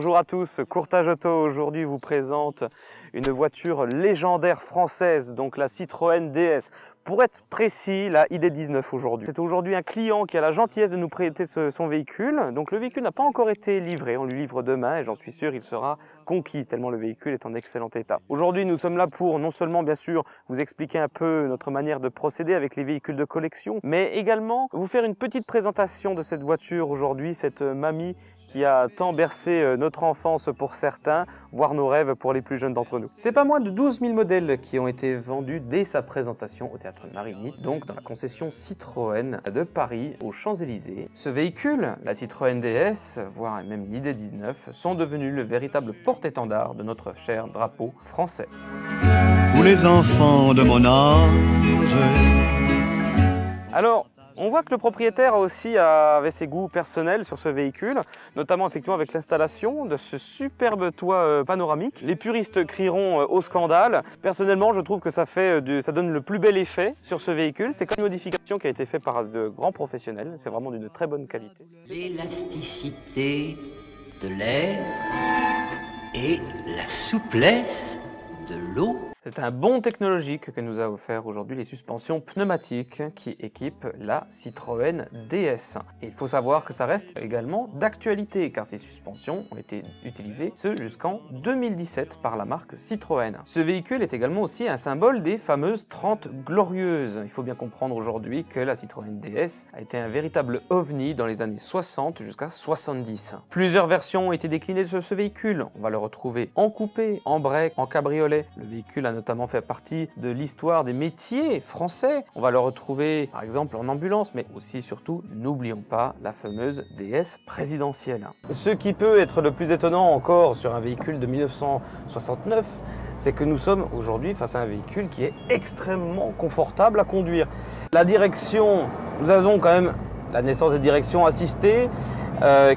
Bonjour à tous, Courtage Auto aujourd'hui vous présente une voiture légendaire française, donc la Citroën DS. Pour être précis, la ID19 aujourd'hui. C'est aujourd'hui un client qui a la gentillesse de nous prêter son véhicule. Donc le véhicule n'a pas encore été livré, on lui livre demain et j'en suis sûr il sera conquis tellement le véhicule est en excellent état. Aujourd'hui nous sommes là pour non seulement bien sûr vous expliquer un peu notre manière de procéder avec les véhicules de collection, mais également vous faire une petite présentation de cette voiture aujourd'hui, cette mamie qui a tant bercé notre enfance pour certains, voire nos rêves pour les plus jeunes d'entre nous. C'est pas moins de 12 000 modèles qui ont été vendus dès sa présentation au Théâtre Marigny, donc dans la concession Citroën de Paris, aux Champs-Élysées. Ce véhicule, la Citroën DS, voire même l'ID19, sont devenus le véritable porte-étendard de notre cher drapeau français. Tous les enfants de mon âge. Alors, on voit que le propriétaire avait ses goûts personnels sur ce véhicule, notamment effectivement avec l'installation de ce superbe toit panoramique. Les puristes crieront au scandale. Personnellement, je trouve que ça donne le plus bel effet sur ce véhicule. C'est comme une modification qui a été faite par de grands professionnels. C'est vraiment d'une très bonne qualité. L'élasticité de l'air et la souplesse de l'eau. C'est un bond technologique que nous a offert aujourd'hui les suspensions pneumatiques qui équipent la Citroën DS. Et il faut savoir que ça reste également d'actualité car ces suspensions ont été utilisées jusqu'en 2017 par la marque Citroën. Ce véhicule est également aussi un symbole des fameuses 30 glorieuses. Il faut bien comprendre aujourd'hui que la Citroën DS a été un véritable ovni dans les années 60 jusqu'à 70. Plusieurs versions ont été déclinées sur ce véhicule. On va le retrouver en coupé, en break, en cabriolet. Le véhicule a notamment fait partie de l'histoire des métiers français. On va le retrouver par exemple en ambulance, mais aussi surtout, n'oublions pas la fameuse DS présidentielle. Ce qui peut être le plus étonnant encore sur un véhicule de 1969, c'est que nous sommes aujourd'hui face à un véhicule qui est extrêmement confortable à conduire. La direction, nous avons quand même la naissance de direction assistée,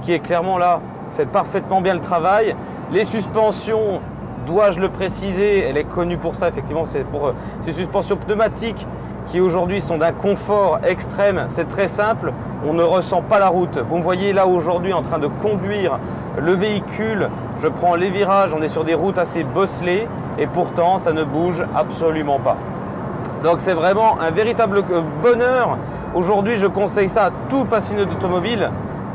qui est clairement là, fait parfaitement bien le travail. Les suspensions, dois-je le préciser, elle est connue pour ça, effectivement, c'est pour ces suspensions pneumatiques qui aujourd'hui sont d'un confort extrême. C'est très simple, on ne ressent pas la route. Vous me voyez là aujourd'hui en train de conduire le véhicule, je prends les virages, on est sur des routes assez bosselées et pourtant ça ne bouge absolument pas. Donc c'est vraiment un véritable bonheur. Aujourd'hui, je conseille ça à tout passionné d'automobile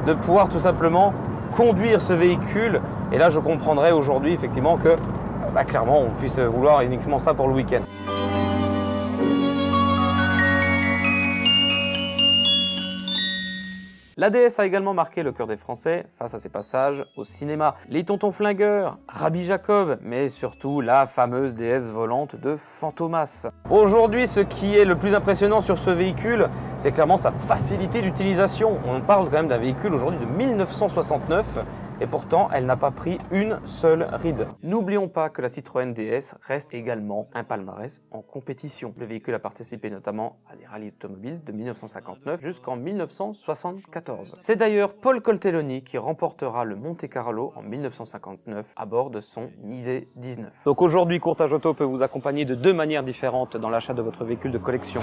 de pouvoir tout simplement conduire ce véhicule. Et là, je comprendrais aujourd'hui effectivement que clairement, on puisse vouloir uniquement ça pour le week-end. La DS a également marqué le cœur des Français face à ses passages au cinéma. Les tontons flingueurs, Rabbi Jacob, mais surtout la fameuse DS volante de Fantomas. Aujourd'hui, ce qui est le plus impressionnant sur ce véhicule, c'est clairement sa facilité d'utilisation. On parle quand même d'un véhicule aujourd'hui de 1969. Et pourtant, elle n'a pas pris une seule ride. N'oublions pas que la Citroën DS reste également un palmarès en compétition. Le véhicule a participé notamment à des rallyes automobiles de 1959 jusqu'en 1974. C'est d'ailleurs Paul Coltelloni qui remportera le Monte-Carlo en 1959 à bord de son ID19. Donc aujourd'hui, Courtage Auto peut vous accompagner de deux manières différentes dans l'achat de votre véhicule de collection.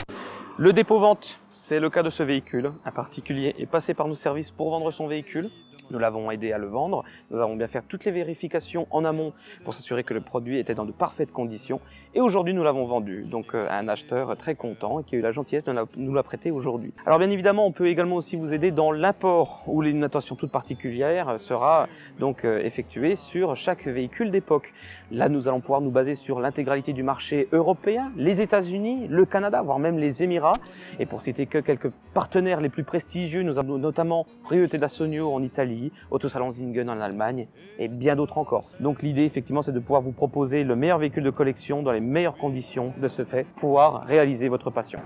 Le dépôt-vente, c'est le cas de ce véhicule. Un particulier est passé par nos services pour vendre son véhicule. Nous l'avons aidé à le vendre. Nous avons bien fait toutes les vérifications en amont pour s'assurer que le produit était dans de parfaites conditions. Et aujourd'hui, nous l'avons vendu. Donc à un acheteur très content et qui a eu la gentillesse de nous la prêter aujourd'hui. Alors bien évidemment, on peut également aussi vous aider dans l'import où une attention toute particulière sera donc effectuée sur chaque véhicule d'époque. Là, nous allons pouvoir nous baser sur l'intégralité du marché européen, les États-Unis, le Canada, voire même les Émirats. Et pour citer que quelques partenaires les plus prestigieux, nous avons notamment Rio Tedasonio en Italie, Autosalon Zingen en Allemagne et bien d'autres encore. Donc l'idée effectivement c'est de pouvoir vous proposer le meilleur véhicule de collection dans les meilleures conditions, de ce fait pouvoir réaliser votre passion.